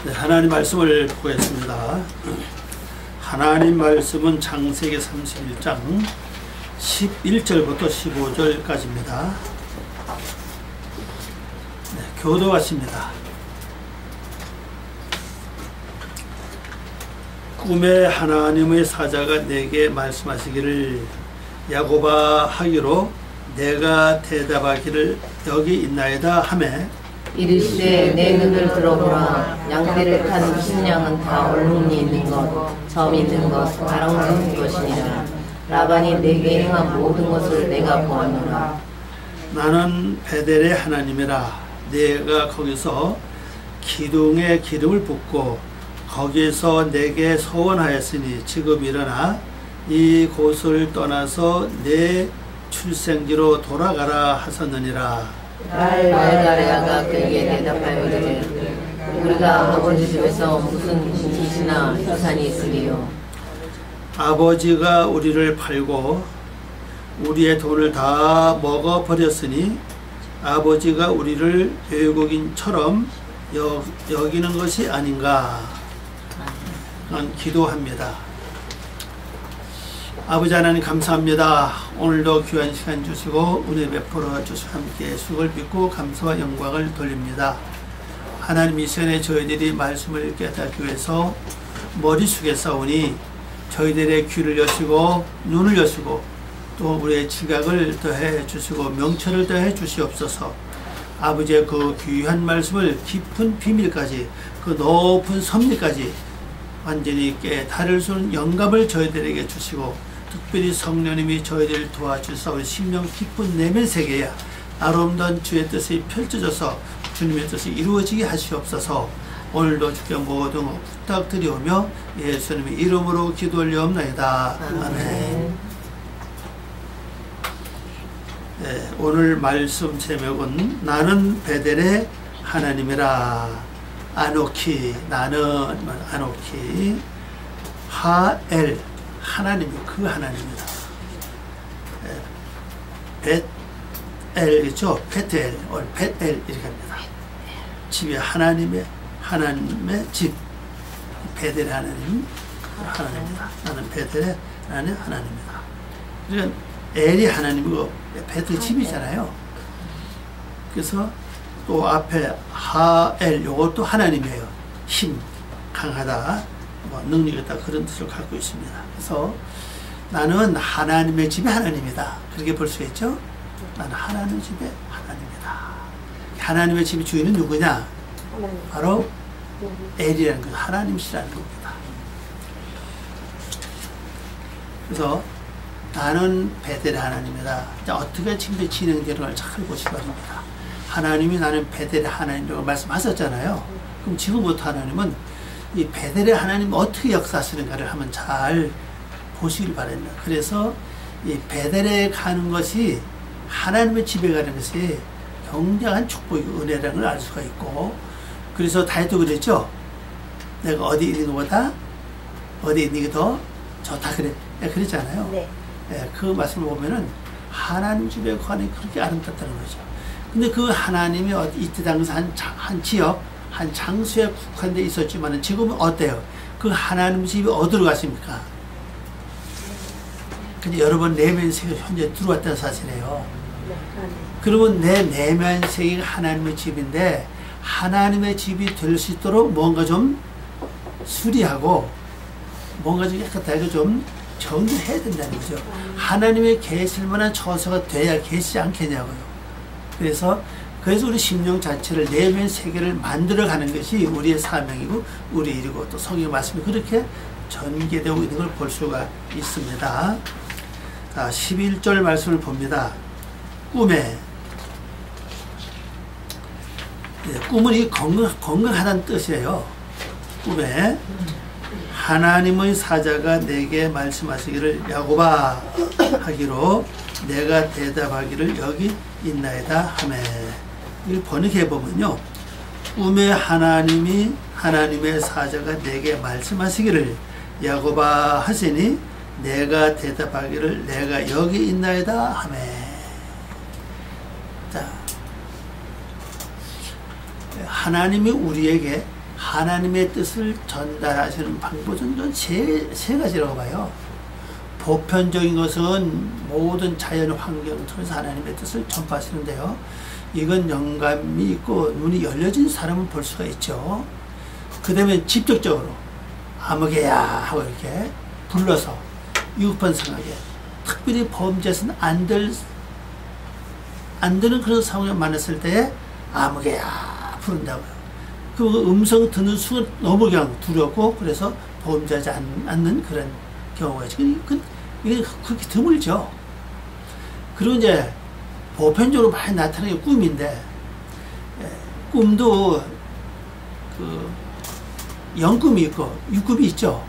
네, 하나님 말씀을 보겠습니다. 하나님 말씀은 창세기 31장 11절부터 15절까지입니다. 네, 교도하십니다. 꿈에 하나님의 사자가 내게 말씀하시기를 야곱아 하기로 내가 대답하기를 여기 있나이다 하매 이르시되 내 눈을 들어보라. 양떼를 탄 신양은 다 얼룩이 있는 것, 점 있는 것, 아랑곳 것이니라. 라반이 내게 행한 모든 것을 내가 보았노라. 나는 베델의 하나님이라. 내가 거기서 기둥에 기름을 붓고 거기서 내게 소원하였으니 지금 일어나 이 곳을 떠나서 내 출생지로 돌아가라 하셨느니라. 말가랴가 그에게 대답하여이르되 우리가 아버지 집에서 무슨 진이나 유산이 있으리요. 아버지가 우리를 팔고 우리의 돈을 다 먹어버렸으니 아버지가 우리를 외국인처럼 여기는 것이 아닌가. 난 기도합니다. 아버지 하나님 감사합니다. 오늘도 귀한 시간 주시고 은혜 베풀어 주시고 함께 수고를 빚고 감사와 영광을 돌립니다. 하나님 이 시간에 저희들이 말씀을 깨닫기 위해서 머리 숙여 싸우니 저희들의 귀를 여시고 눈을 여시고 또 우리의 지각을 더해 주시고 명철을 더해 주시옵소서. 아버지의 그 귀한 말씀을 깊은 비밀까지 그 높은 섭리까지 완전히 깨달을 수 있는 영감을 저희들에게 주시고 특별히 성령님이 저희들을 도와주사 심령 기쁜 내면 세계에 아름다운 주의 뜻이 펼쳐져서 주님의 뜻이 이루어지게 하시옵소서. 오늘도 주께 모든 부탁드리오며 예수님의 이름으로 기도 올려옵나이다. 아멘. 네, 오늘 말씀 제목은 나는 베델의 하나님이라. 아노키, 나는 아노키 하엘 하나님이 그 하나님이다. 벳엘이죠. 베텔, 벳엘 이렇게 합니다. 집이 하나님의 집. 베델의 하나님 하나님이다. 나는 베델의 하나님 하나님이다. 그러니까 엘이 하나님이고 베델 집이잖아요. 그래서 또 앞에 하엘 요것도 하나님이에요. 힘, 강하다, 뭐 능력 있다 그런 뜻을 갖고 있습니다. 그래서 나는 하나님의 집의 하나님이다. 그렇게 볼 수 있죠. 나는 하나님의 집의 하나님이다. 하나님의 집의 주인은 누구냐? 바로 엘이라는 것, 하나님이시라는 겁니다. 그래서 나는 베델의 하나님이다. 자, 어떻게 지금 진행되는 잘 보시기 바랍니다. 하나님이 나는 베델의 하나님이라고 말씀하셨잖아요. 그럼 지금부터 하나님은 이 베델의 하나님 어떻게 역사하시는가를 한번 잘 보시길 바랍니다. 그래서 이 베델에 가는 것이 하나님의 집에 가는 것이 굉장한 축복이고 은혜라는 걸 알 수가 있고, 그래서 다윗도 그랬죠. 내가 어디 있는 것보다 어디 있는 게 더 좋다 그랬잖아요. 네. 네, 그 말씀을 보면은 하나님 집에 가는 게 그렇게 아름답다는 거죠. 근데 그 하나님이 이때 당시 한 지역, 한 장소에 국한되어 있었지만 지금은 어때요? 그 하나님 집이 어디로 가십니까? 근데 여러분 내면 세계가 현재 들어왔다는 사실이에요. 그러면 내 내면 세계가 하나님의 집인데 하나님의 집이 될 수 있도록 뭔가 좀 수리하고 뭔가 좀 깨끗하게 좀 정리해야 된다는 거죠. 하나님의 계실 만한 처소가 돼야 계시지 않겠냐고요. 그래서 우리 심령 자체를 내면 세계를 만들어가는 것이 우리의 사명이고 우리 일이고 또 성경 말씀이 그렇게 전개되고 있는 걸 볼 수가 있습니다. 자, 11절 말씀을 봅니다. 꿈에 꿈은 이 건강하다는 뜻이에요. 꿈에 하나님의 사자가 내게 말씀하시기를 야곱아 하기로 내가 대답하기를 여기 있나이다 하매. 이걸 번역해 보면요, 꿈에 하나님의 사자가 내게 말씀하시기를 야곱아 하시니 내가 대답하기를 내가 여기 있나이다 하매. 자, 하나님이 우리에게 하나님의 뜻을 전달하시는 방법은 세 가지라고 봐요. 보편적인 것은 모든 자연 환경 통해서 하나님의 뜻을 전파하시는데요. 이건 영감이 있고 눈이 열려진 사람은 볼 수가 있죠. 그 다음에 직접적으로 아무개야 하고 이렇게 불러서 위급한 상황에, 특별히 범죄에서는 안 되는 그런 상황에 만났을 때 아무개야 부른다고요. 그 음성 듣는 순간 너무 그냥 두렵고, 그래서 범죄하지 않는 그런 경우가 있죠. 이게 그렇게 드물죠. 그리고 이제 보편적으로 많이 나타나는 게 꿈인데, 꿈도 그 영꿈이 있고 육꿈이 있죠.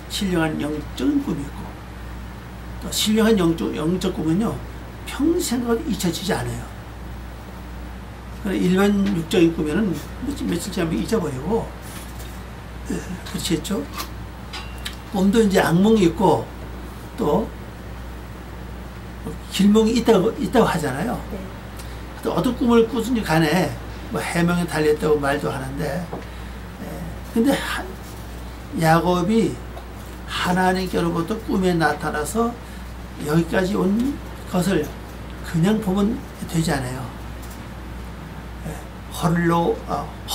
신령한 영적인 꿈이 있고, 또 신령한 영적 꿈은요 평생을 잊혀지지 않아요. 일반 육적인 꿈에는 며칠 지나면 잊어버리고, 그렇지 했죠. 꿈도 이제 악몽이 있고 또 길몽이 있다고 하잖아요. 또 어떤 꿈을 꾸든지 간에 뭐 해명에 달렸다고 말도 하는데, 근데 야곱이 하나님께로부터 꿈에 나타나서 여기까지 온 것을 그냥 보면 되지 않아요.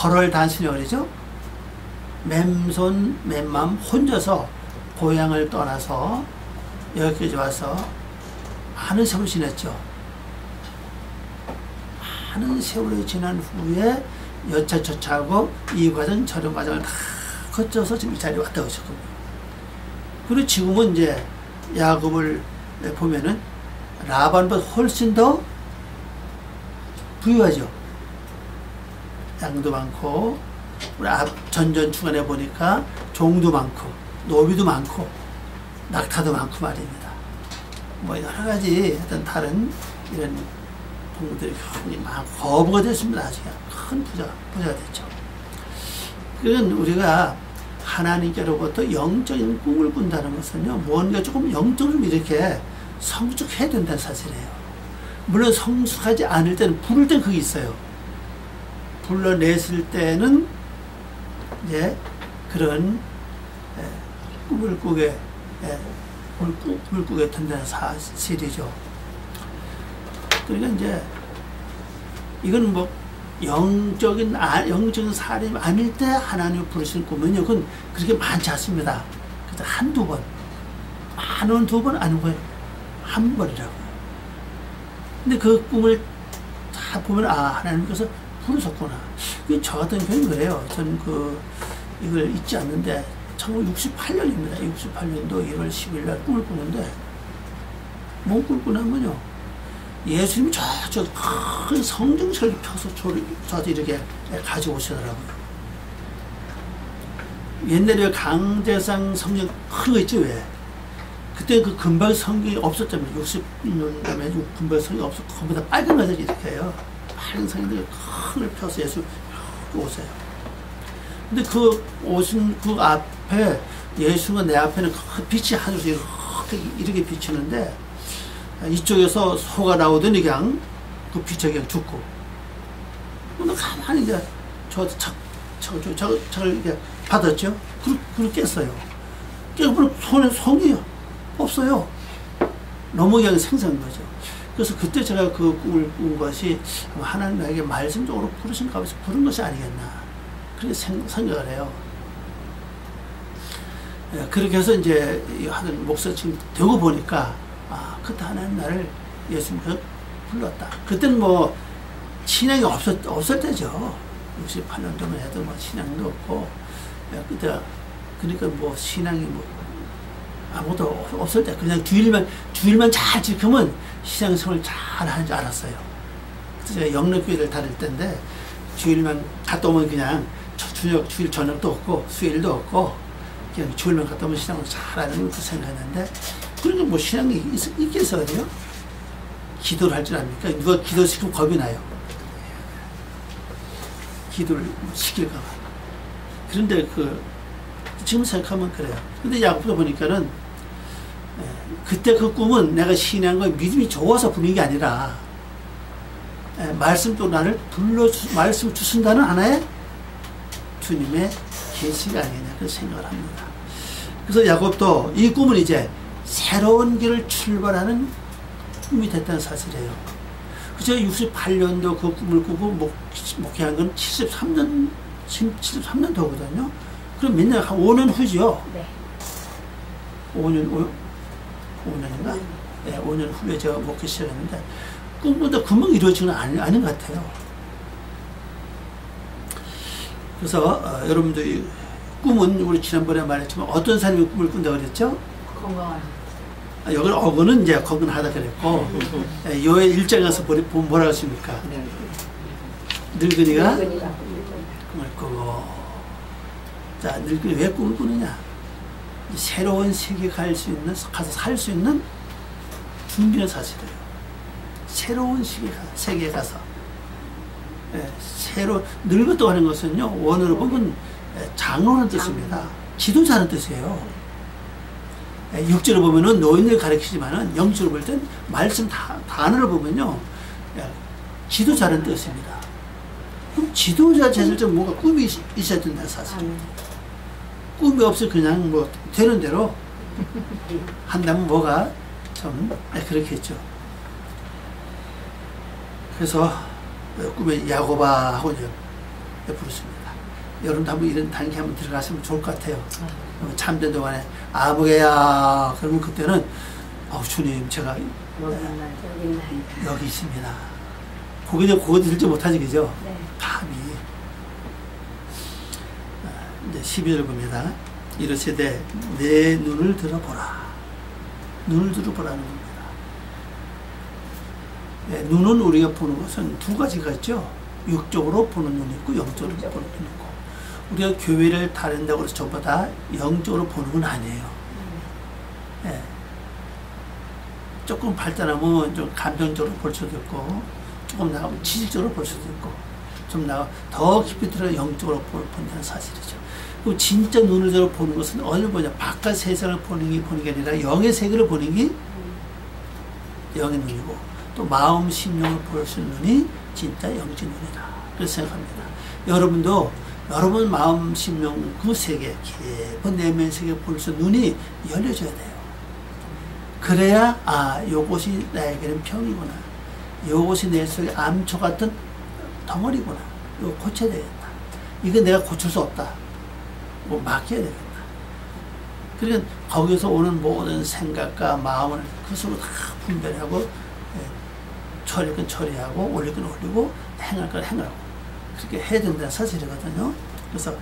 헐을 단순히 그러죠. 맨손 맨맘 혼자서 고향을 떠나서 여기까지 와서 많은 세월을 지냈죠. 많은 세월이 지난 후에 여차저차하고 이 과정 저런 과정을 다 거쳐서 지금 이 자리에 왔다고 하셨거든요. 그리고 지금은 이제 야곱을 보면은 라반보다 훨씬 더 부유하죠. 양도 많고, 우리 전전 중간에 보니까 종도 많고 노비도 많고 낙타도 많고 말입니다. 뭐 여러 가지 어떤 다른 이런 동물들이 굉장히 많고 거부가 됐습니다. 아직 큰 부자가 됐죠. 그건 우리가 하나님께로부터 영적인 꿈을 꾼다는 것은요, 뭔가 조금 영적으로 이렇게 성숙해야 된다는 사실이에요. 물론 성숙하지 않을 때는, 부를 땐 그게 있어요. 불러냈을 때는 이제 그런 꿈을 꾸게 된다는 사실이죠. 그러니까 이제 이건 뭐 영적인 사람이 아닐 때 하나님을 부르시는 꿈은요, 그건 그렇게 많지 않습니다. 그래서 한두 번, 많은 두 번 아니고 한 번이라고요. 근데 그 꿈을 다 보면, 하나님께서 부르셨구나. 저 같은 경우는 그래요. 저는 이걸 잊지 않는데, 1968년입니다. 68년도 1월 10일 날 꿈을 꾸는데, 뭔 꿈을 꾸냐면요, 예수님이 저 큰 성경책을 펴서 저한테 이렇게 가져오시더라고요. 옛날에 강대상 성경 큰 거 있죠, 왜? 그때 그 금발 성경이 없었잖아요. 60년대에 금발 성경이 없었고, 거기다 빨간 가닥이 이렇게 해요. 빨간 성경들이 큰 걸 펴서 예수 오세요. 근데 그 오신 그 앞에 예수가 내 앞에는 그 빛이 하늘에서 이렇게 비치는데, 이쪽에서 소가 나오더니 그냥 그 빛이 그냥 죽고, 너 가만히 이제 저를 이렇게 받았죠. 그렇게 깼어요. 깨고 손에 손이 없어요. 너무 그냥 생생한 거죠. 그래서 그때 제가 그 꿈을 꾼 것이 하나님 나에게 말씀적으로 부르신가 해서 부른 것이 아니겠나, 그렇게 생각을 해요. 그렇게 해서 이제 하던 목사 지금 되고 보니까, 그때 하나님 나를 예수님께서 불렀다. 그때는 뭐 신앙이 없을 때죠. 68년도만 해도 뭐 신앙도 없고, 그때 그러니까 뭐 신앙이 뭐 아무것도 없을 때 그냥 주일만 잘 지키면 신앙생활 잘 하는 줄 알았어요. 그래서 제가 영락교회를 다닐 때인데, 주일만 갔다 오면 그냥 주일 저녁도 없고 수요일도 없고 그냥 주일만 갔다 오면 신앙을 잘 하는 걸 생각했는데, 그러니까 뭐 신앙이 있겠어요? 기도를 할 줄 압니까? 누가 기도시키면 겁이 나요. 기도를 시킬까봐. 그런데 지금 생각하면 그래요. 근데 야곱도 보니까는, 그때 그 꿈은 내가 신앙과 믿음이 좋아서 부는 게 아니라, 말씀도 나를 말씀을 주신다는 하나의 주님의 계시가 아니냐 그 생각을 합니다. 그래서 야곱도 이 꿈은 이제 새로운 길을 출발하는 꿈이 됐다는 사실이에요. 그저 68년도 그 꿈을 꾸고 목회한 건 73년도거든요. 그럼 몇 년, 한 5년 후죠? 네. 5년인가? 네, 5년 후에 제가 목회 시작했는데, 꿈보다 금방 이루어지는 아닌 것 같아요. 그래서, 여러분들, 이 꿈은, 우리 지난번에 말했지만, 어떤 사람이 꿈을 꾼다고 그랬죠? 건강한. 여기는 어거는 이제 건강하다 그랬고, 요에 일장 가서 보면 뭐라고 했습니까? 늙은이가 꿈을 꾸고, 자, 늙은이 왜 꿈을 꾸느냐? 새로운 세계 가서 살 수 있는 준비는 사실이에요. 새로운 세계에 가서. 늙었다고 하는 것은요, 원어로 보면 장로라는 뜻입니다. 지도자는 뜻이에요. 육지로 보면은 노인을 가리키지만은 영지로 볼 땐 말씀 단어를 보면요, 지도자는 뜻입니다. 그럼 지도자 제설적 뭔가 꿈이 있어야 된다, 사실. 꿈이 없이 그냥 뭐 되는 대로 한다면 뭐가 좀 그렇겠죠. 그래서 꿈에 야곱아 하고 이제 부르습니다. 여러분도 한번 이런 단계 한번 들어가시면 좋을 것 같아요. 참된 동안에 아무개야 그러면 그때는 주님 제가 여기 있습니다. 고개 들지 못하지 그죠? 네. 감히 이제 12절 봅니다. 이르시되 내 눈을 들어보라. 눈을 들어보라는 겁니다. 눈은 우리가 보는 것은 두 가지가 있죠. 육적으로 보는 눈이 있고 영적으로 보는 눈이 있고, 우리가 교회를 다닌다고 해서 전부 다 영적으로 보는 건 아니에요. 조금 발달하면 좀 감정적으로 볼 수도 있고, 조금 나가면 지식적으로 볼 수도 있고, 좀 더 깊이 들어 영적으로 본다는 사실이죠. 그리고 진짜 눈을 들어 보는 것은 어디를 보냐? 바깥 세상을 보는 게 아니라 영의 세계를 보는 게 영의 눈이고, 또 마음, 심령을 볼 수 있는 눈이 진짜 영적 눈이다. 그렇게 생각합니다. 여러분도 여러분 마음, 심령 그 세계, 깊은 내면 세계 볼 수 있는 눈이 열려져야 돼요. 그래야 요것이 나에게는 병이구나. 요것이 내 속에 암초 같은 덩어리구나. 이거 고쳐야 되겠다. 이거 내가 고칠 수 없다. 뭐 맡겨야 되겠다. 그러니까 거기서 오는 모든 생각과 마음을 그 속으로 다 분별하고, 처리할 건 처리하고, 올릴 건 올리고, 행할 건 행하고, 그렇게 해야 된다는 사실이거든요. 그래서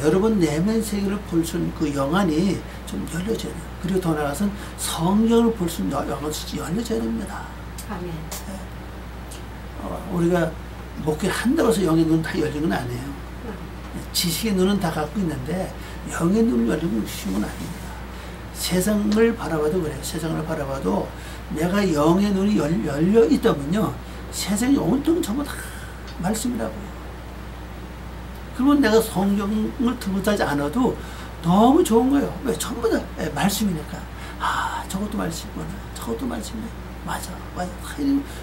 여러분 내면 세계를 볼 수 있는 그 영안이 좀 열려져야 돼요. 그리고 더 나아가서는 성경을 볼 수 있는 영안이 열려져야 됩니다. 아멘. 우리가 목회한다고 해서 영의 눈 다 열린 건 아니에요. 지식의 눈은 다 갖고 있는데 영의 눈을 열리면 쉬운 건 아닙니다. 세상을 바라봐도 그래요. 세상을 바라봐도 내가 영의 눈이 열려 있다면요, 세상이 온통 전부 다 말씀이라고요. 그러면 내가 성경을 들고자지 않아도 너무 좋은 거예요. 왜? 전부 다 말씀이니까. 저것도 말씀이구나. 저것도 말씀이네. 맞아.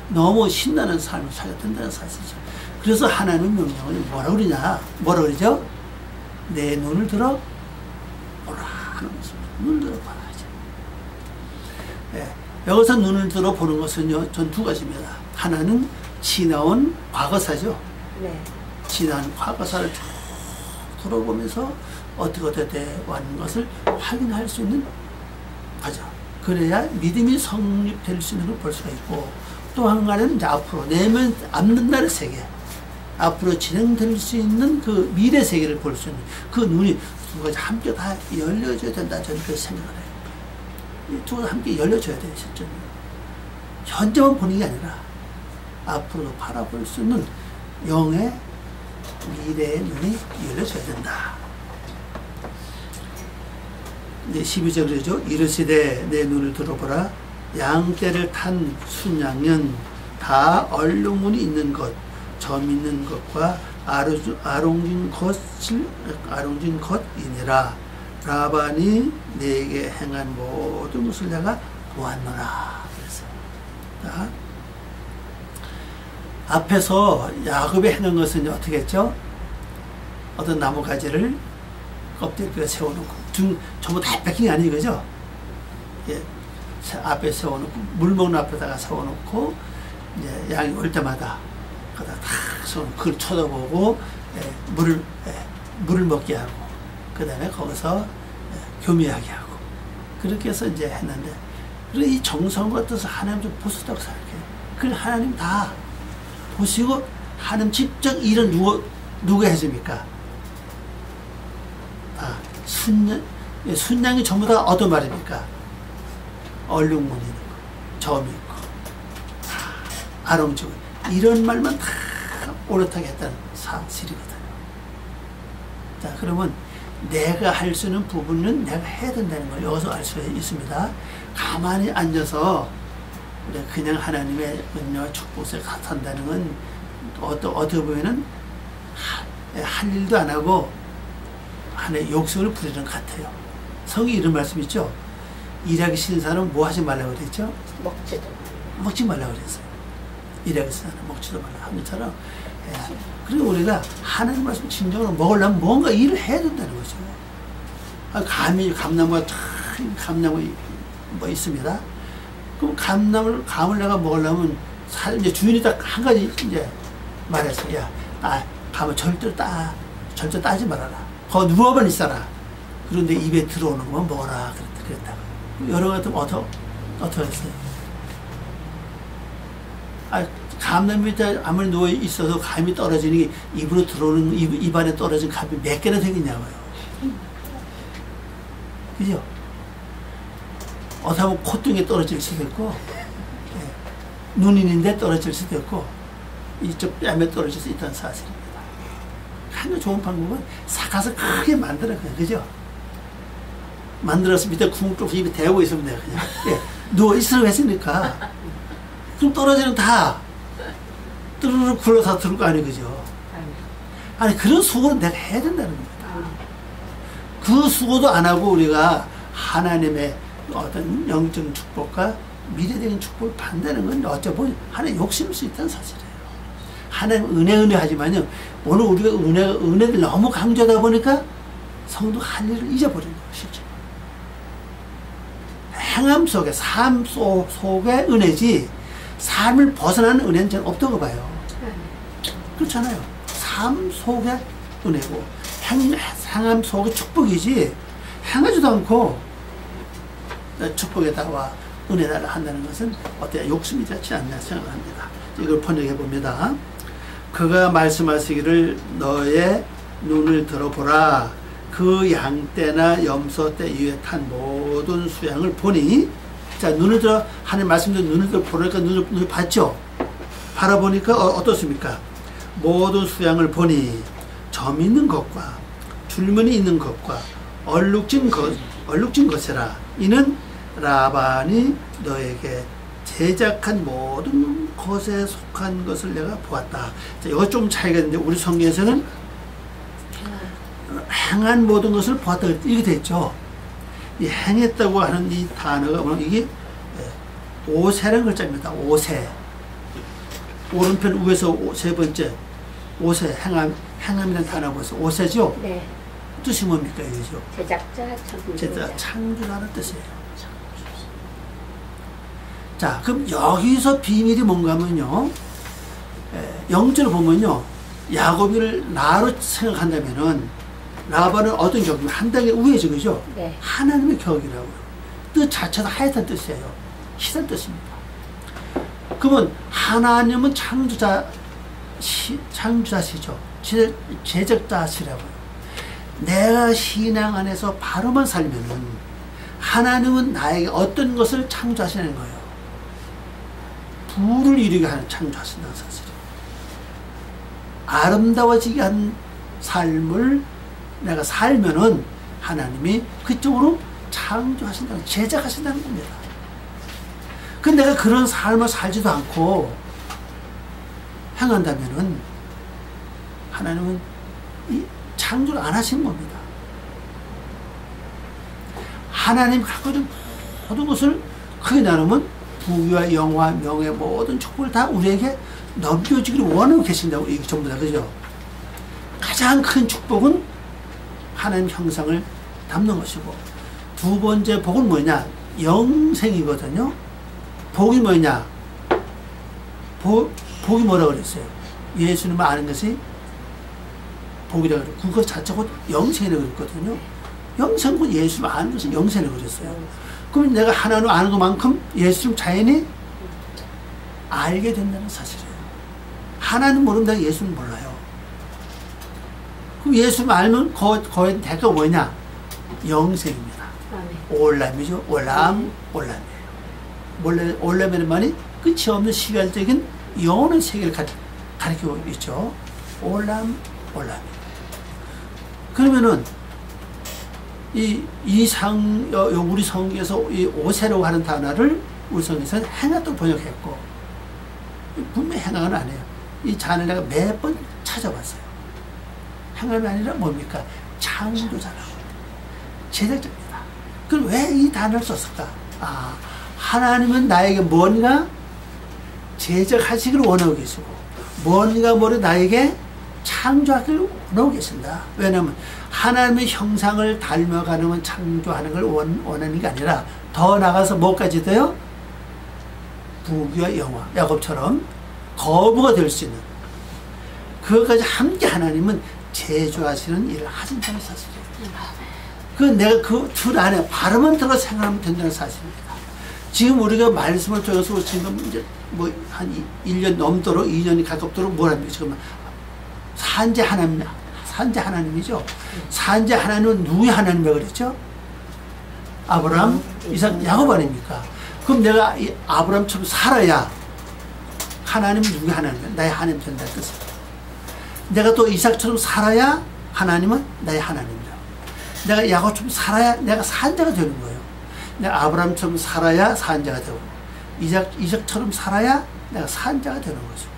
너무 신나는 삶을 살아야 된다는 사실이죠. 그래서 하나님 명령을 뭐라 그러냐? 뭐라 그러죠? 내 눈을 들어 보라 하는 것입니다. 눈을 들어 봐라. 여기서 눈을 들어 보는 것은요, 전 두 가지입니다. 하나는 지나온 과거사죠. 네. 지난 과거사를 쭉 돌아보면서 어떻게 되어왔는 것을 확인할 수 있는 과정. 그래야 믿음이 성립될 수 있는 걸 볼 수가 있고, 또 한 가지는 이제 앞으로 내면 앞날의 세계, 앞으로 진행될 수 있는 그 미래 세계를 볼 수 있는 그 눈이 두 가지 함께 다 열려져야 된다. 저는 그렇게 생각을 해요. 이 두 가지 함께 열려져야 돼요, 실제로. 현재만 보는 게 아니라 앞으로도 바라볼 수 있는 영의 미래의 눈이 열려져야 된다. 이제 12절이죠. 이르시되 내 눈을 들어보라. 양떼를 탄 순양은 다 얼룩무늬 있는 것, 점 있는 것과 아롱진 것이니라. 라반이 내게 행한 모든 것을 내가 보았노라. 그래서 앞에서 야곱이 행한 것은 어떻게 했죠? 어떤 나무 가지를 껍데기에 세워놓고 전부 다 뺏긴 게 아니에요, 그죠? 예, 앞에 세워놓고 물 먹는 앞에다가 세워놓고 이제 양이 올 때마다 거기다 탁 세워놓고 그걸 쳐다보고 물을 먹게 하고 그 다음에 거기서 교미하게 하고 그렇게 해서 이제 했는데 그리고 이 정성과 뜻을 하나님 좀 보셨다고 생각해요. 그걸 하나님 다 보시고 하나님 직접 일은 누가 해줍니까? 순양이 전부 다 어떤 말입니까? 얼룩무늬 있는 거, 점이 있고, 아롱지고 이런 말만 다 오롯하게 했다는 사실이거든요. 자, 그러면 내가 할 수 있는 부분은 내가 해야 된다는 걸 여기서 알 수 있습니다. 가만히 앉아서 그냥 하나님의 은혜와 축복에 산다는 건 어떻게 보면은 할 일도 안 하고 하나의 욕심을 부리는 것 같아요. 성이 이런 말씀 있죠. 일하기 싫은 사람은 뭐 하지 말라고 그랬죠? 먹지 말라고 그랬어요. 일하기 싫은 사람은 먹지도 말라고 하는 것처럼 그리고 우리가 하나님 말씀 진정으로 먹으려면 뭔가 일을 해야 된다는 거죠. 감나무가 감나무 뭐 있습니다. 그럼 감을 내가 먹으려면 이제 주인이 딱 한 가지 이제 말했어. 야, 감을 절대 따지 말아라. 거기 누워만 있어라. 그런데 입에 들어오는 것만 먹어라. 그랬다고. 여러 가지 어떻게 했어요? 감나무 밑에 아무리 누워 있어도 감이 떨어지는 게 입으로 들어오는 입 안에 떨어진 감이 몇 개나 되겠냐고요. 그죠? 어떻게 하면 콧등에 떨어질 수도 있고, 눈 있는데 떨어질 수도 있고, 이쪽 뺨에 떨어질 수 있다는 사실입니다. 가장 좋은 방법은 삭아서 크게 만들어요. 그죠? 만들어서 밑에 구멍 쪽 입에 대고 있으면 돼요. 그냥. 누워 있으라고 했으니까. 그럼 떨어지는 다 뚜루루 굴러 다 들을 거 아니에요. 그죠? 아니, 그런 수고는 내가 해야 된다는 겁니다. 그 수고도 안 하고 우리가 하나님의 어떤 영적 축복과 미래적인 축복을 받는다는 건 어쩌면 하나의 욕심일 수 있다는 사실이에요. 하나님 은혜 하지만요. 오늘 우리가 은혜를 너무 강조하다 보니까 성도 할 일을 잊어버리는 거예요. 실제. 행함 속에, 삶 속의 은혜지 삶을 벗어나는 은혜는 저는 없다고 봐요. 그렇잖아요. 삶 속의 은혜고 행함 속의 축복이지 행하지도 않고 축복에다와 은혜를 한다는 것은 어때요? 욕심이 되지 않나 생각합니다. 이걸 번역해 봅니다. 그가 말씀하시기를 너의 눈을 들어보라. 그 양떼나 염소떼 이외에 탄 모든 수양을 보니, 자, 눈을 들어, 하나님 말씀대로 눈을 들어 보니까 눈을 봤죠? 바라보니까 어떻습니까? 모든 수양을 보니 점 있는 것과 줄무늬 있는 것과 얼룩진 것이라. 이는 라반이 너에게 제작한 모든 것에 속한 것을 내가 보았다. 자, 이거 좀 차이가 있는데 우리 성경에서는 행한 모든 것을 보았다 이렇게 됐죠. 이 행했다고 하는 이 단어가 오늘 이게 오세라는 글자입니다. 오세. 오른편 위에서 세 번째 오세 행함이라는 단어 보세요. 오세죠? 네. 뜻이 뭡니까 이거죠? 제작자 창조라는 뜻이에요. 자, 그럼 여기서 비밀이 뭔가 하면요, 영적으로 보면요, 야곱이를 나로 생각한다면은 라반은 어떤 격이면 한 단계 우회죠, 그죠? 네. 하나님의 격이라고요. 뜻 자체가 하얗다는 뜻이에요. 희단 뜻입니다. 그러면 하나님은 창조자시죠. 제작자시라고요. 내가 신앙 안에서 바로만 살면은 하나님은 나에게 어떤 것을 창조하시는 거예요. 부를 이루게 하는 창조하신다는 사실이에요. 아름다워지게 한 삶을 내가 살면은 하나님이 그쪽으로 창조하신다는, 제작하신다는 겁니다. 근데 내가 그런 삶을 살지도 않고 행한다면은 하나님은 이 창조를 안 하신 겁니다. 하나님 갖고 있는 모든 것을 크게 나누면 부귀와 영화, 명예, 모든 축복을 다 우리에게 넘겨주기를 원하고 계신다고, 이게 전부 다, 그죠? 가장 큰 축복은 하나님 형상을 담는 것이고, 두 번째 복은 뭐냐? 영생이거든요. 복이 뭐냐? 복이 뭐라고 그랬어요? 예수님을 아는 것이 복이라고 그랬고, 그것 자체가 영생이라고 그랬거든요. 영생은 예수님을 아는 것은 영생이라고 그랬어요. 그럼 내가 하나님 아는 것만큼 예수님 자연히 알게 된다는 사실이에요. 하나님 모른다고 예수님 몰라요. 그럼 예수님 알면 거의 대가가 뭐냐? 영생입니다. 올람이죠. 올람이에요. 올람이라는 말이 끝이 없는 시간적인 영원한 세계를 가리키고 있죠. 올람이에요. 그러면은 우리 성경에서 이 오세라고 하는 단어를 우리 성경에서는 행하도 번역했고, 분명히 행함은 아니에요. 이 단어를 내가 몇 번 찾아봤어요. 행함이 아니라 뭡니까? 창조자라고. 제작자입니다. 그럼 왜 이 단어를 썼을까? 하나님은 나에게 뭔가 제작하시기를 원하고 계시고, 뭔가 나에게 창조하기를 원하고 계신다. 왜냐하면 하나님의 형상을 닮아가는 건 창조하는 걸 원하는 게 아니라, 더 나가서 뭐까지 돼요? 부귀와 영화, 야곱처럼 거부가 될 수 있는, 그것까지 함께 하나님은 제조하시는 일을 하신다는 사실이에요. 내가 그 틀 안에 바로만 들어 생각하면 된다는 사실입니다. 지금 우리가 말씀을 통해서 지금 이제 한 1년 넘도록, 2년이 가깝도록 뭘 합니까? 지금 산재 하나님이죠. 산재 하나님은 누구의 하나님이라고 그랬죠? 아브라함, 이삭, 야곱 아닙니까? 그럼 내가 이 아브라함처럼 살아야 하나님은 누구의 하나님이야? 나의 하나님 된다는 뜻이에요. 내가 또 이삭처럼 살아야 하나님은 나의 하나님이야. 내가 야곱처럼 살아야 내가 산자가 되는 거예요. 내가 아브라함처럼 살아야 산자가 되고, 이삭처럼 살아야 내가 산자가 되는 것이고,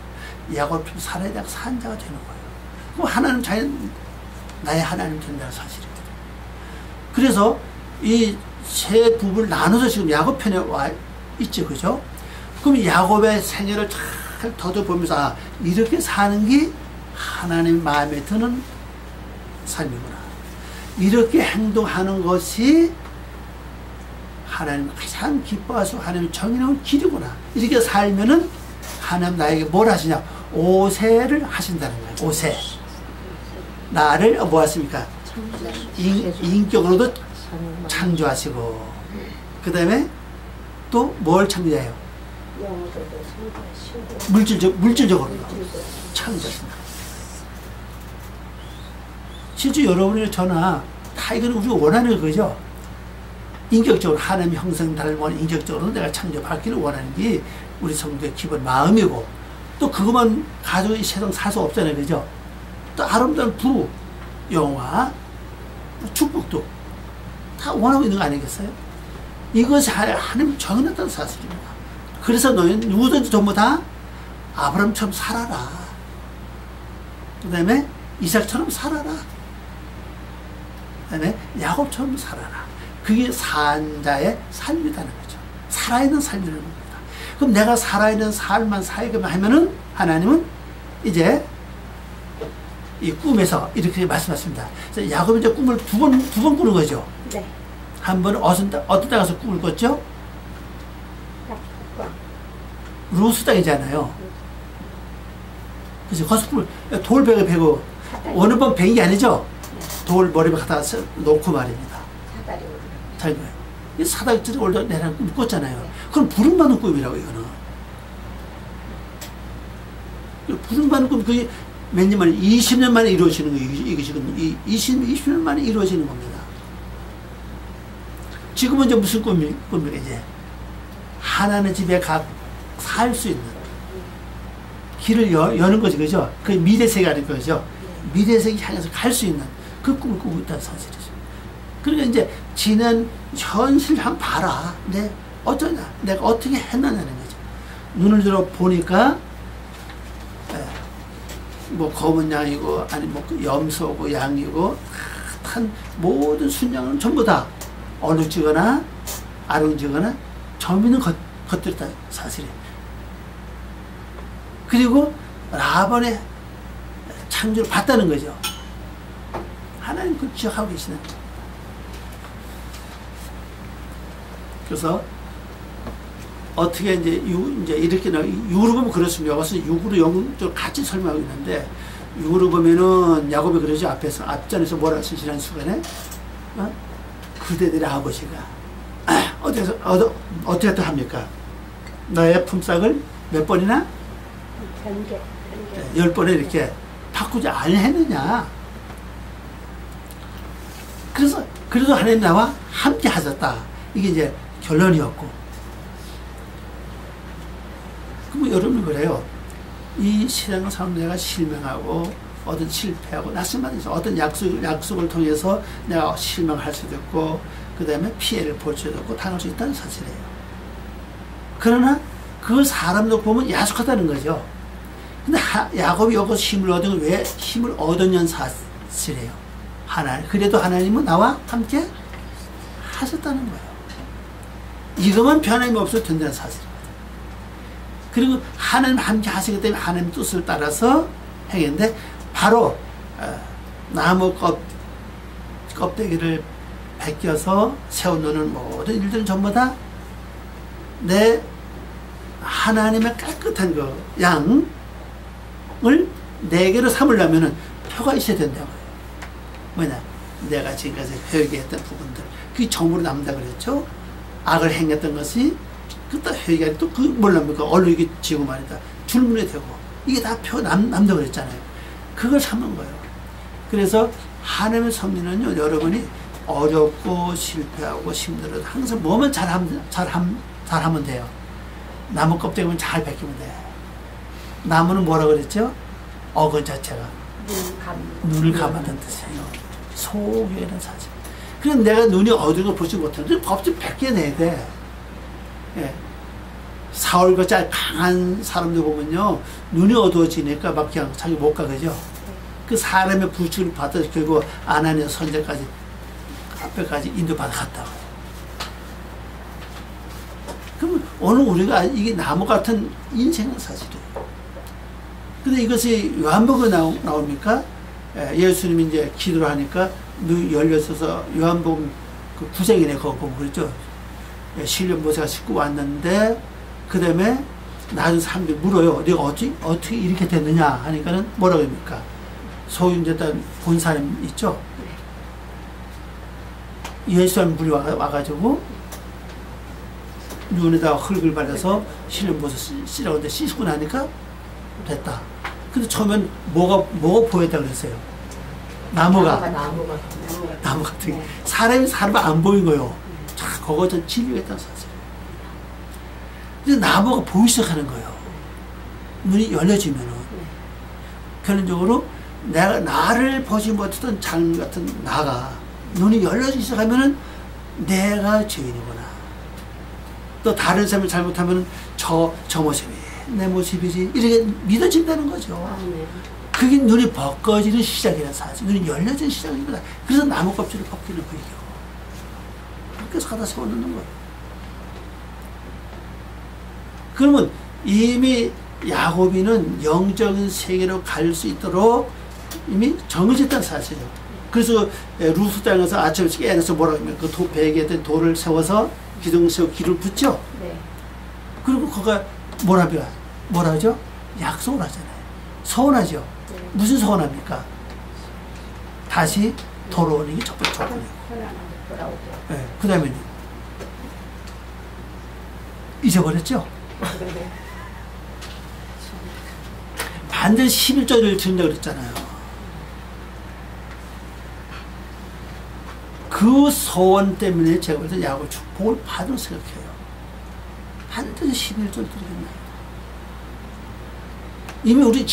야곱처럼 살아야 내가 산자가 되는 거예요. 그럼 하나님 자연 나의 하나님 된다는 사실입니다. 그래서 이 세 부분을 나눠서 지금 야곱 편에 와 있죠, 그죠? 그럼 야곱의 생애를 잘 더듬보면서 이렇게 사는 게 하나님 마음에 드는 삶이구나. 이렇게 행동하는 것이 하나님 가장 기뻐하시고 하나님 정의로운 길이구나. 이렇게 살면은 하나님 나에게 뭘 하시냐? 오세를 하신다는 거예요. 오세. 나를 뭐 하십니까? 인격으로도 창조하시고, 그 다음에 또 뭘 창조해요? 물질적으로 창조하신다. 실제 여러분이나 저나 다 이건 우리가 원하는 거죠. 인격적으로 하나님 형상 닮은 인격적으로 내가 창조받기를 원하는 게 우리 성도의 기본 마음이고, 또 그것만 가지고 이 세상 살 수 없잖아요, 그죠? 또 아름다운 부부, 영화, 축복도 다 원하고 있는 거 아니겠어요? 이것이 하나님 정해놨다는 사실입니다. 그래서 너희는 누구든지 전부 다 아브라함처럼 살아라. 그 다음에 이삭처럼 살아라. 그 다음에 야곱처럼 살아라. 그게 산자의 삶이라는 거죠. 살아있는 삶이라는 겁니다. 그럼 내가 살아있는 삶만 살게만 하면은 하나님은 이제 이 꿈에서 이렇게 말씀하십니다. 그래서 야곱이 이제 꿈을 두 번 꾸는 거죠. 네. 한 번은 어떤 데 가서 꿈을 꿨죠? 루스 땅이잖아요. 그래서 거기서 꿈을 돌베개 베고, 어느 번 벤 게 아니죠? 돌 머리에 갖다 놓고 말입니다. 잘 봐요. 이 사다리들이 올라 내라는 꿈 꿨잖아요. 그럼 부름받는 꿈이라고, 이거는. 부름받는 꿈, 그게 몇 년 만에, 20년 만에 이루어지는 거예요. 이게 지금 20년 만에 이루어지는 겁니다. 지금은 이제 무슨 꿈입니까, 이제? 하나님의 집에 살 수 있는 길을 여는 거죠, 그죠? 그 미래세계 아닌 거죠. 미래세계 향해서 갈 수 있는 그 꿈을 꾸고 있다는 사실이죠. 그러니까 이제 지난 현실 한번 봐라. 내가 어떻게 했느냐는 거죠. 눈을 들어 보니까, 뭐 검은 양이고, 아니 뭐 염소고 양이고, 탄 모든 순양은 전부 다 어눌지거나 아름지거나 점 있는 것들이다, 사실이에요. 그리고 라반의 창조를 봤다는 거죠. 하나님 그걸 기억하고 계시는 거예요. 그래서 어떻게 이제 이렇게 육으로 보면 그렇습니다. 여기서 육으로 영적으로 같이 설명하고 있는데, 육으로 보면은 야곱이 그러죠. 앞전에서 뭐라 했어, 지난 시간에? 그대들의 아버지가 어떻게 또 합니까? 너의 품삯을 몇 번이나? 10번에 이렇게 바꾸지 않았느냐. 그래도 하나님 나와 함께 하셨다. 이게 이제 결론이었고. 그럼 여러분이 그래요. 이 신앙 삶 내가 실명하고, 어떤 실패하고, 낯선 말이죠. 어떤 약속을 통해서 내가 실망할 수도 있고, 그 다음에 피해를 볼 수도 있고, 당할 수 있다는 사실이에요. 그러나, 그 사람도 보면 야속하다는 거죠. 근데 야곱이 여기서 힘을 얻은 건 왜 힘을 얻었냐는 사실이에요. 그래도 하나님은 나와 함께 하셨다는 거예요. 이것만 변함이 없어도 된다는 사실입니다. 그리고 하나님 함께 하시기 때문에 하나님 뜻을 따라서 행했는데, 바로 나무 껍데기를 벗겨서 세워놓는 모든 일들은 전부 다 내 하나님의 깨끗한 그 양을 내게로 삼으려면은 표가 있어야 된다고요. 뭐냐? 내가 지금까지 회개했던 부분들, 그게 점으로 남다 그랬죠. 악을 행했던 것이 그때 회개할 또 그 뭘랍니까? 얼룩이 지고 말이다. 줄무늬 되고 이게 다 표 남다 그랬잖아요. 그걸 삼는 거예요. 그래서 하나님의 섭리는요, 여러분이 어렵고 실패하고 힘들어도 항상 뭐만 잘하면 돼요. 나무 껍데기만 잘 벗기면 돼. 나무는 뭐라 그랬죠? 어근 자체가 눈을 감았다는 뜻이에요. 소유에는 사실. 그래서 내가 눈이 어두운 걸 보지 못하는데 법좀 벗겨내야 돼. 예. 사울같이 강한 사람들 보면요, 눈이 어두워지니까 막 그냥 자기 못 가, 그죠? 그 사람의 부축을 받아서 결국 아나니아 선제까지 앞에까지 인도받아 갔다고. 그러면 오늘 우리가 이게 나무 같은 인생은 사실이에요. 근데 이것이 요한복음에 나옵니까? 예수님이 이제 기도를 하니까 눈이 열려서서 요한복음 그 9장이네, 그거 보면 그랬죠? 신령 모세가 싣고 왔는데, 그 다음에 나중 사람들이 물어요. 네가 어떻게 이렇게 됐느냐 하니까는 뭐라고 합니까? 소위 이제 본 사람 있죠? 예수님 물이 와가지고 눈에다가 흙을 발라서 신령 모세 씻으라고 했는데 씻고 나니까 됐다. 근데 처음엔 뭐가 보였다 그랬어요? 나무 같은 게. 사람이 안 보인 거예요. 자, 그거 전 진리겠다는 사실. 근데 나무가 보이기 시작하는 거예요. 눈이 열려지면은. 결론적으로 나를 보지 못했던 장 같은 나가 눈이 열려지기 시작하면은 내가 죄인이구나. 또 다른 사람이 잘못하면 저 모습이 내 모습이지, 이렇게 믿어진다는 거죠. 그게 눈이 벗겨지는 시작이라는 사실. 눈이 열려지는 시작입니다. 그래서 나무 껍질을 벗기는 거예요. 그렇게 해서 갖다 세워놓는 거예요. 그러면 이미 야곱이는 영적인 세계로 갈 수 있도록 이미 정해졌다는 사실이에요. 그래서 루스 땅에서 아침에 깨어나서 뭐라고 하면 그 베개에 돌을 세워서 기둥 세워 길을 붓죠. 네. 그리고 그가 뭐라 하죠? 약속을 하잖아요. 서운하죠. 네. 무슨 서운합니까? 다시 돌아오는 게 첫 번째 조건이에요. 네. 그 다음에 잊어버렸죠? 반드시 11조를 드린다고 그랬잖아요. 그 소원 때문에 제가 볼 때 야곱 축복을 받을 생각해요. 반드시 11조를 드리겠나요? 이미 우리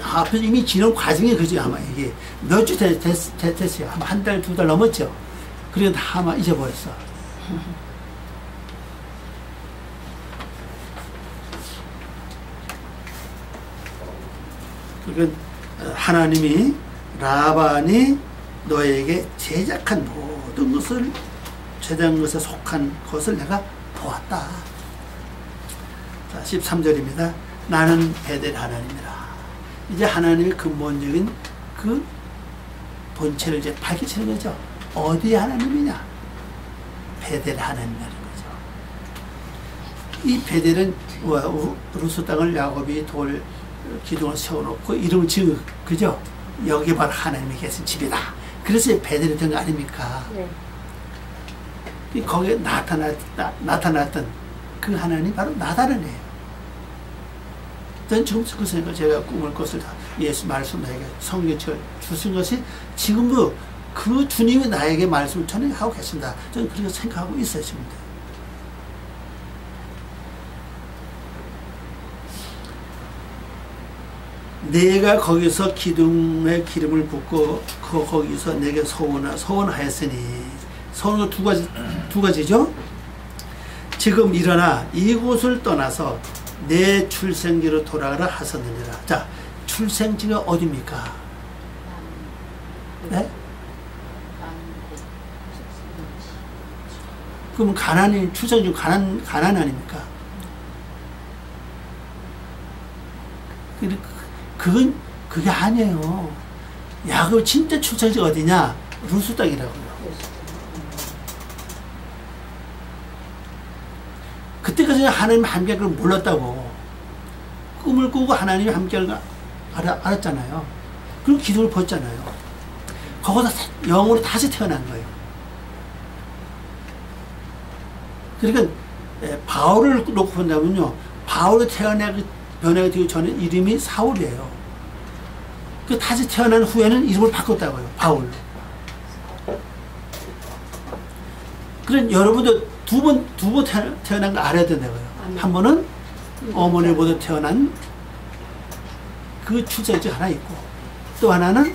앞에서 이미 지난 과정이 그죠, 아마 이게. 몇 주 됐어요. 한 달, 2달 넘었죠. 그래도 아마 잊어버렸어. 그러니까 하나님이 라반이 너에게 제작한 모든 것을, 제작한 것에 속한 것을 내가 보았다. 자, 13절입니다. 나는 베델 하나님이라. 이제 하나님의 근본적인 그 본체를 이제 밝히시는 거죠. 어디 하나님이냐? 베델 하나님이라는 거죠. 이 베델은 루스 땅을 야곱이 돌 기둥을 세워놓고 이름을 지은 그죠? 여기 바로 하나님이 계신 집이다. 그래서 베델이 된 거 아닙니까? 네. 거기에 나타났던 그 하나님이 바로 나다르네요. 전 처음부터 그 생각, 제가 꿈을 꿨을 때 예수 말씀 나에게 성경을 주신 것이 지금도 그 주님이 나에게 말씀을 전하고 계신다. 저는 그렇게 생각하고 있어요, 지금도. 내가 거기서 기둥에 기름을 붓고 거기서 내게 소원하였으니 소원은 두 가지죠. 지금 일어나 이곳을 떠나서 내 출생지로 돌아가라 하셨느니라. 자, 출생지가 어디입니까? 네? 그럼 가나안이 출생지 가나안 아닙니까? 그게 아니에요. 야곱 진짜 출생지가 어디냐? 루스 땅이라고요. 그때까지는 하나님 함께를 몰랐다고. 꿈을 꾸고 하나님이 함께를 알았잖아요. 그리고 기도를 벗잖아요. 거기서 영으로 다시 태어난 거예요. 그러니까 바울을 놓고 본다면요, 바울이 변화가 되기 전에 이름이 사울이에요. 그 다시 태어난 후에는 이름을 바꿨다고요. 바울로. 그럼 여러분도 두 번 태어난 거 알아야 된다고요. 한 번은 어머니보다 태어난 그 출생지 하나 있고, 또 하나는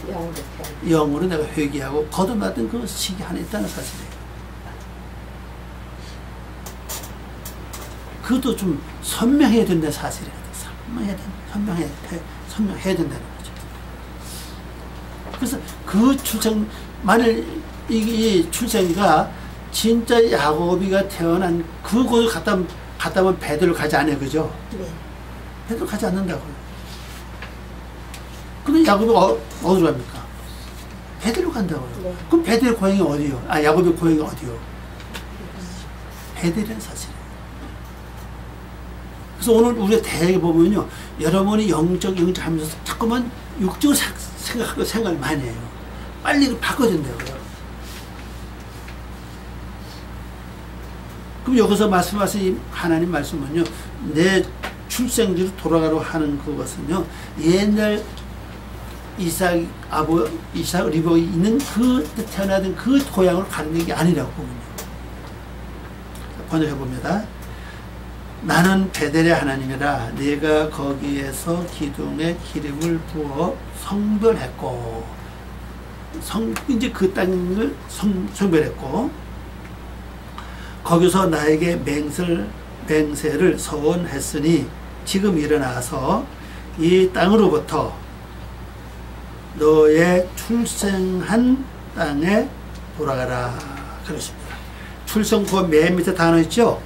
영으로 내가 회개하고 거듭났던 그 시기 하나 있다는 사실이에요. 그것도 좀 선명해야 된다는 사실이에요. 선명해야 된다는 거죠. 그래서 그 출생, 만일 이 출생이가 진짜 야곱이가 태어난 그곳을 갔다면 베델로 가지 않아요. 그죠? 네. 베델로 가지 않는다고요. 그럼 야곱이 어디로 갑니까? 베델로 간다고요. 네. 그럼 베델 고향이 어디요? 야곱의 고향이 어디요? 베델이라는 사실이에요. 그래서 오늘 우리가 대학에 보면요, 여러분이 영적 하면서 자꾸만 육적으로 생각을 많이 해요. 빨리 이걸 바꿔야 된다고요. 그럼 여기서 말씀하신 하나님 말씀은요, 내 출생지로 돌아가려 하는 그것은요, 옛날 이삭 리버가 있는 태어나던 그 고향으로 가는 게 아니라고 보면요. 번역해 봅니다. 나는 베델의 하나님이라 내가 거기에서 기둥에 기름을 부어 성별했고, 이제 그 땅을 성별했고, 거기서 나에게 맹세를 서원했으니 지금 일어나서 이 땅으로부터 너의 출생한 땅에 돌아가라. 그렇습니다. 출생 그 맨 밑에 단어 있죠?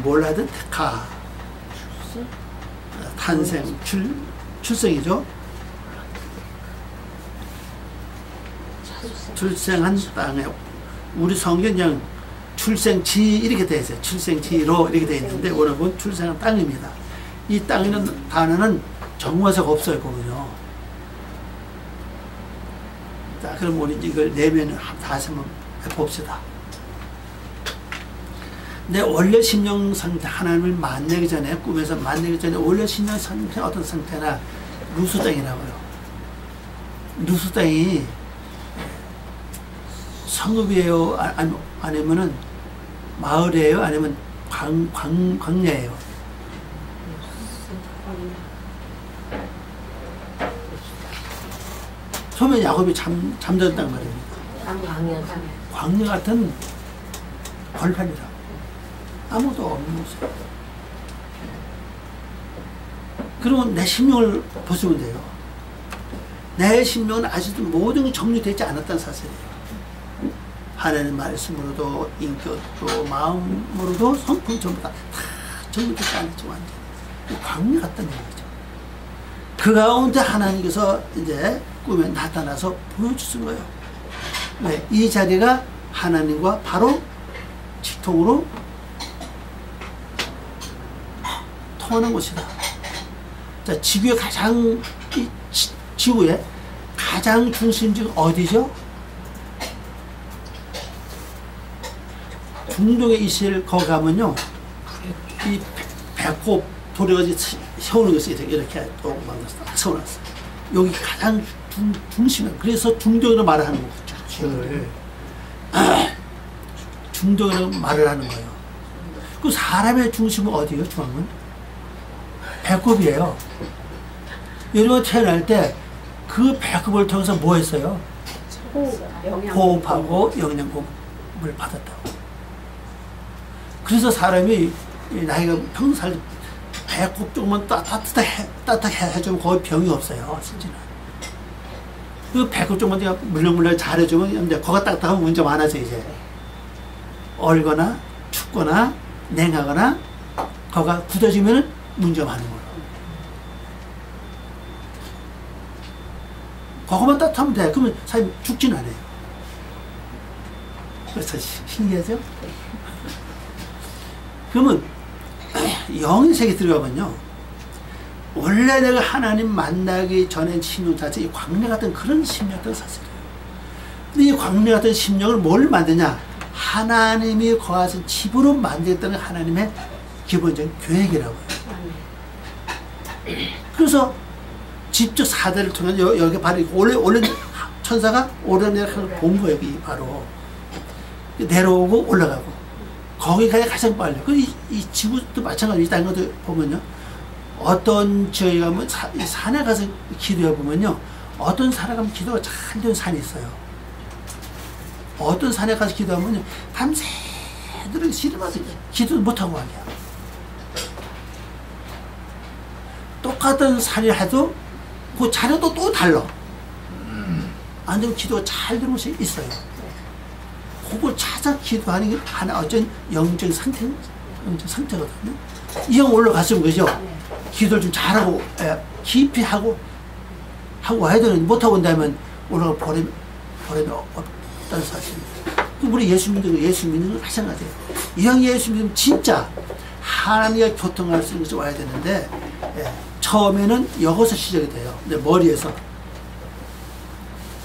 몰라든 가 탄생 출생이죠. 출생한 땅에, 우리 성경 그냥 출생지 이렇게 되어 있어요. 출생지로 이렇게 되어 있는데 원어는 출생한 땅입니다. 이 땅이라는 단어는 정관사가 없어요. 보면요. 자, 그럼 우리 이걸 내면을 다시 한번 봅시다. 내 원래 심령 상태, 하나님을 만나기 전에, 꿈에서 만나기 전에 원래 심령 상태 어떤 상태나 루스 땅이라고요. 루스 땅이 성읍이에요? 아니면은 마을이에요? 아니면 광야예요? 처음에 야곱이 잠들었단 말입니다. 광야 같은 벌판이라고. 아무도 없는 곳이에요. 그러면 내 심령을 보시면 돼요. 내 심령은 아직도 모든 게 정리되지 않았다는 사실이에요. 하나님 말씀으로도, 인격도, 마음으로도, 성품 전부 다 정리되지 않았죠. 완전히. 광야 같다는 얘기죠. 그 가운데 하나님께서 이제 꿈에 나타나서 보여주신 거예요. 네, 이 자리가 하나님과 바로 직통으로 통하는 곳이다. 자, 지구의 가장, 지구의 가장 중심지가 어디죠? 중동에 이스라엘 거기 가면요, 이 배꼽 돌려가지고 세우는 것이 이렇게 또 만들어서 세워놨어요. 여기 가장 중심이에요. 그래서 중동이라고 말을 하는 거죠. 중동이라고 말을 하는 거예요. 그 사람의 중심은 어디예요? 중앙은? 배꼽이에요. 여러분 태어날 때 그 배꼽을 통해서 뭐 했어요? 호흡하고 영양분을 받았다고. 그래서 나이가 평생 살 배꼽 쪽만 따뜻하게 해주면 거의 병이 없어요, 진짜는. 그 배꼽 쪽만 물렁물렁 잘해주면 이제 거가 따뜻하면 문제 많아져, 이제. 얼거나 춥거나 냉하거나 거가 굳어지면 문제 많은 거예요. 그거만 따뜻하면 돼. 그러면 사람이 죽진 않아요. 그래서 신기하죠? 그러면 영의 세계 들어가면요, 원래 내가 하나님 만나기 전에 심령 자체 이 광야 같은 그런 심령이었던 사실이에요. 근데 이 광야 같은 심령을 뭘 만드냐? 하나님이 거하신 집으로 만들었다는 하나님의 기본적인 계획이라고 해요. 그래서 직접 사대를 통해 여기 바로 원래 천사가 오르내려가서 본 거예요. 여기 바로 내려오고 올라가고 거기가 가장 빨리. 이 지구도 마찬가지로 다른 것도 보면요, 어떤 지역에 가면 산에 가서 기도해 보면요, 어떤 산에 가면 기도가 잘 되는 산이 있어요. 어떤 산에 가서 기도하면요, 밤새도록 씨름하서 기도를 못하고 가냐. 똑같은 산이 해도 그 자료도 또 달라. 안 되면 기도가 잘 되는 곳이 있어요. 그걸 찾아 기도하는 게 하나 어쩐 영적인 상태거든요. 이 형 올라갔으면 그죠? 기도를 좀 잘하고 깊이 하고 와야 되는데 못하고 온다면 올라가 버림이 없다는 사실입니다. 우리 예수 믿는 건 마찬가지예요. 이 형이 예수 믿으면 진짜 하나님과 교통할 수 있는 곳에 와야 되는데, 처음에는 여기서 시작이 돼요. 근데 머리에서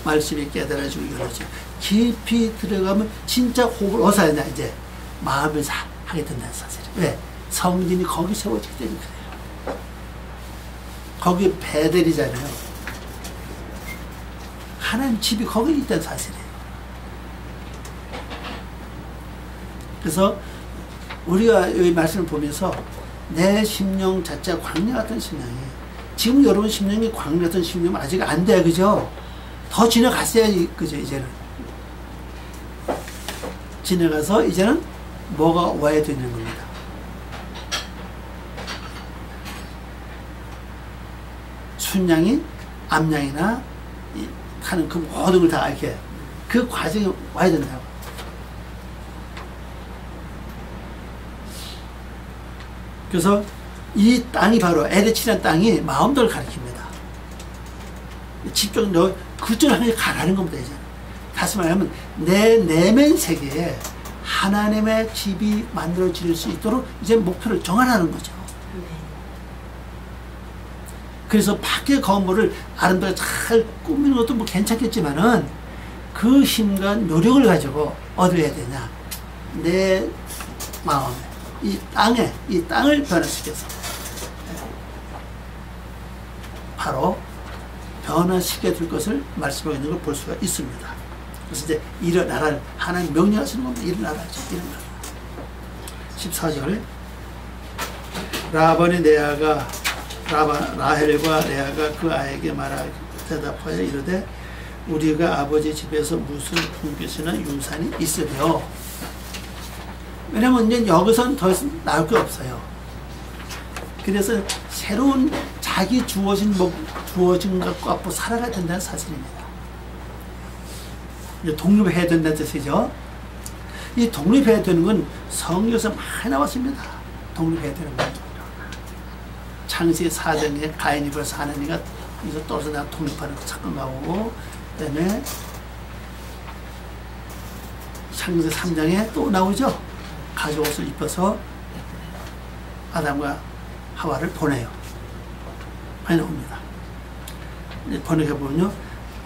말씀이 깨달아지고 이러죠. 깊이 들어가면 진짜 호흡을 어디서 하냐, 이제 마음에서 하게 된다는 사실이에요. 왜? 성진이 거기 세워지기 때문에 그래요. 거기 베델이잖아요. 하나님 집이 거기 있다는 사실이에요. 그래서 우리가 이 말씀을 보면서 내 심령 자체가 광야 같은 심령이에요. 지금 여러분 심령이 광야 같은 심령은 아직 안 돼, 그죠? 더 지나갔어야지, 그죠? 이제는 지나가서 이제는 뭐가 와야 되는 겁니다. 순양이 암양이나 하는 그 모든 걸 다 이렇게 그 과정이 와야 된다고. 그래서 이 땅이 바로 에레치라는 땅이 마음대로 가리킵니다. 집중 너 그쪽을 향해 가라는 겁니다. 이제 다시 말하면 내 내면 세계에 하나님의 집이 만들어질 수 있도록 이제 목표를 정하라는 거죠. 그래서 밖의 건물을 아름답게 잘 꾸미는 것도 뭐 괜찮겠지만은 그 힘과 노력을 가지고 얻어야 되냐, 내 마음에 이 땅을 변화시켜서 바로 변화시켜 줄 것을 말씀하고 있는 걸 볼 수가 있습니다. 그래서 이제 일어나라, 하나님 명령하시는 겁니다. 일어나라죠. 일어나라. 14절 라헬과 레아가 그 아이에게 대답하여 이르되 우리가 아버지 집에서 무슨 분깃이나 유산이 있으려. 왜냐면 이제 여기서는 더 이상 나올 게 없어요. 그래서 새로운 자기 주어진 것과 앞으로 살아가야 된다는 사실입니다. 이제 독립해야 된다는 뜻이죠. 이 독립해야 되는 건 성경에서 많이 나왔습니다. 독립해야 되는 건. 창세기 4장에 가인이 벌써 하나님과 여기서 떨어져 나가 독립하는 거 잠깐 나오고, 그 다음에 창세기 3장에 또 나오죠. 가죽옷을 입어서 아담과 하와를 보내요. 많이 나옵니다. 번역해보면요,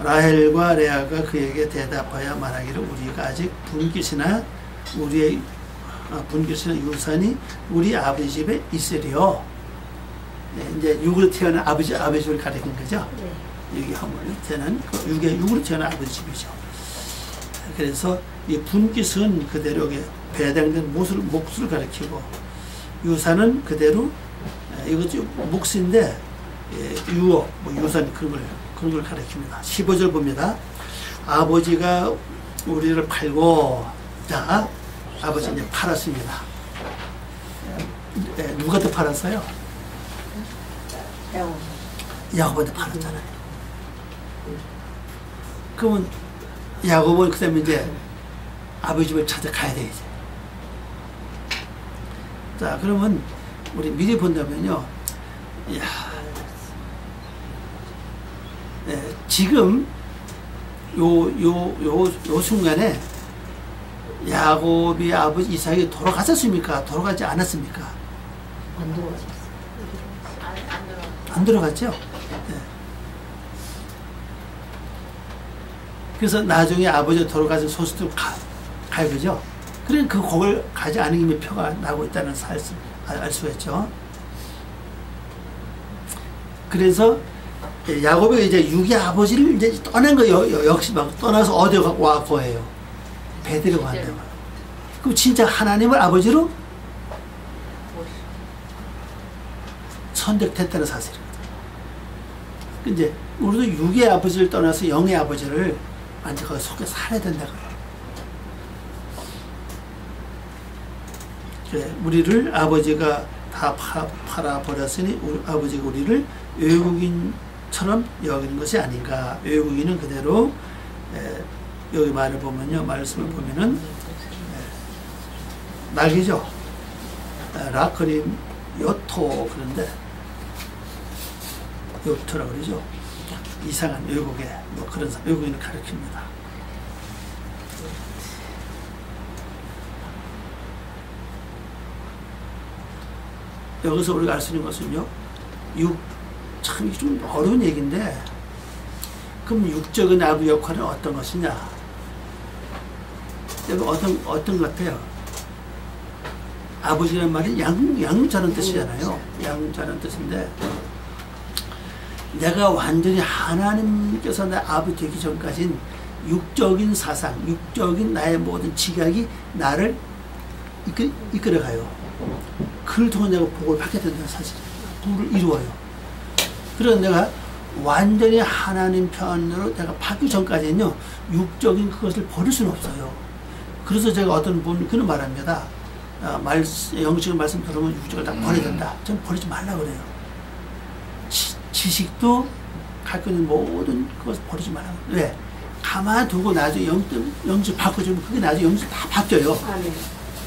라헬과 레아가 그에게 대답하여 말하기를 우리가 아직 분깃이나 유산이 우리 아버지 집에 있으리요. 네, 이제 육으로 태어난 아버지 집을 가리킨 거죠. 네. 여기 하면 태어난 육으로 태어난 아버지 집이죠. 그래서 이 분깃은 그대로 배당된 몫을 가리키고, 유산은 그대로 이것도 몫인데 유업, 유산 그런 걸 가리킵니다. 15절 봅니다. 아버지가 우리를 팔고, 자, 아버지 이제 팔았습니다. 누가 더 팔았어요? 야곱한테 팔았잖아요. 그러면 야곱은 그 다음에 이제 아버지 집을 찾아가야 돼, 이제. 자, 그러면 우리 미리 본다면요, 이야, 지금 요 순간에 야곱이 아버지 이삭이 돌아갔었습니까? 돌아가지 않았습니까? 안 돌아갔어요. 안 돌아갔죠? 네. 그래서 나중에 아버지가 돌아가서 소식도 가요, 그죠? 그래, 그 곡을 가지 않은 김에 표가 나고 있다는 사실을 알 수가 있죠. 그래서 야곱이 이제 육의 아버지를 이제 떠난 거예요. 역시 막 떠나서 어디 와 거예요. 베들레헴 간다고. 그럼 진짜 하나님을 아버지로 선택했다는 사실입니다. 이제 우리도 육의 아버지를 떠나서 영의 아버지를 완전 거기 속에 살아야 된다고 해요. 그래, 우리를 아버지가 다 팔아버렸으니 아버지가 우리를 외국인처럼 여기는 것이 아닌가. 외국인은 그대로 여기 말을 보면요, 말씀을 보면은 낙이죠. 라크림 요토, 그런데 요토라고 그러죠. 이상한 외국의 뭐 그런 외국인을 가리킵니다. 여기서 우리가 알 수 있는 것은요, 참 좀 어려운 얘기인데, 그럼 육적인 아부 역할은 어떤 것이냐? 여기 어떤 것 같아요? 아버지라는 말이 양자는 뜻이잖아요. 양자는 뜻인데, 내가 완전히 하나님께서 내 아버지 되기 전까지는 육적인 사상, 육적인 나의 모든 지각이 나를 이끌어가요. 그를 통해 내가 복을 받게 된다는 사실이에요. 복을 이루어요. 그래서 내가 완전히 하나님 편으로 내가 받기 전까지는요, 육적인 그것을 버릴 수는 없어요. 그래서 제가 어떤 분 그런 말합니다. 영적인 말씀 들으면 육적을 다 버려야 된다. 전 버리지 말라 그래요. 지식도 갖고 있는 모든 그것을 버리지 말라. 왜? 가만두고 나중에 영적 바꿔주면 그게 나중에 영적 다 바뀌어요.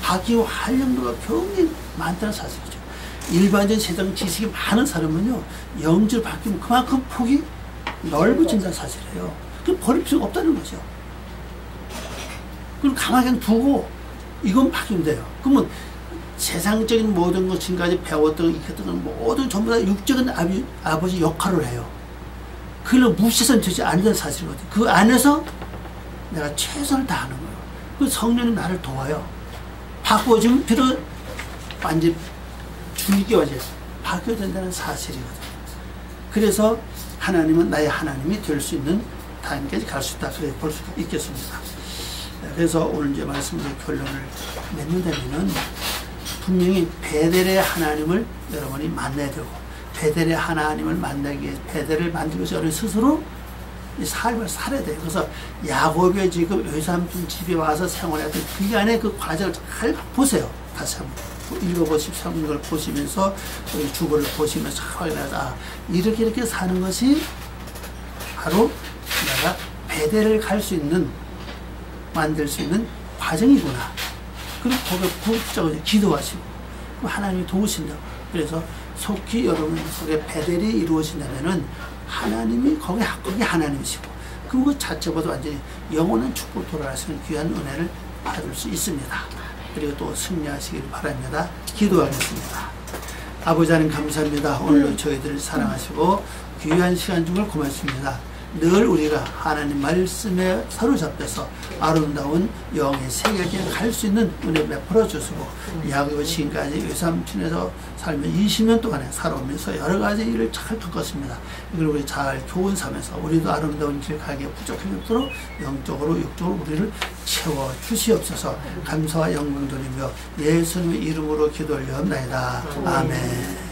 바뀌고 활용도가 굉장히 많다는 사실이죠. 일반적인 세상 지식이 많은 사람은요, 영적 바뀌면 그만큼 폭이 넓어진다는 사실이에요. 그럼 버릴 필요가 없다는 거죠. 그럼 가만히 그냥 두고 이건 바뀌면 돼요. 그러면 세상적인 모든 것 지금까지 배웠던 익혔던 모든 전부 다 육적인 아버지 역할을 해요. 그걸로 무시해서는 되지 않는 사실이거든요. 그 안에서 내가 최선을 다하는 거예요. 그 성령이 나를 도와요. 바꿔주면 비록 완전 줄기워져 바뀌어야 된다는 사실이거든요. 그래서 하나님은 나의 하나님이 될 수 있는 단계까지 갈 수 있다. 그렇게 볼 수 있겠습니다. 그래서 오늘 이제 말씀으로 결론을 맺는다면은, 분명히 베델의 하나님을 여러분이 만나야 되고, 베델의 하나님을 만나기 위해 베델을 만들기 위해서 여러분 스스로 이 삶을 살아야 돼요. 그래서 야곱의 지금 외삼촌 집에 와서 생활했던 그 안에 그 과정을 잘 보세요. 다시 한번 읽어보시고 성경을 보시면서 주보를 보시면서 확인하자. 이렇게 사는 것이 바로 내가 베델을 갈 수 있는, 만들 수 있는 과정이구나. 그리고 거기에 부적으로 기도하시고 하나님이 도우신다고. 그래서 속히 여러분 속에 베델이 이루어지냐면은 하나님이 거기 하나님이시고 그 자체보다 완전히 영원한 축복 돌아갈 수 있는 귀한 은혜를 받을 수 있습니다. 그리고 또 승리하시길 바랍니다. 기도하겠습니다. 아버지 하나님 감사합니다. 오늘도 저희들을 사랑하시고 귀한 시간 중을 고맙습니다. 늘 우리가 하나님 말씀에 사로잡혀서 아름다운 영의 세계에 갈 수 있는 은혜 베풀어 주시고 야곱이 지금까지 외삼촌에서 살며 20년 동안에 살아오면서 여러 가지 일을 잘 겪었습니다. 이걸 우리 잘 교훈 삼아서 우리도 아름다운 길 가기에 부족함이 없도록 영적으로 육적으로 우리를 채워 주시옵소서. 감사와 영광 돌리며 예수님의 이름으로 기도 올려옵나이다. 아멘.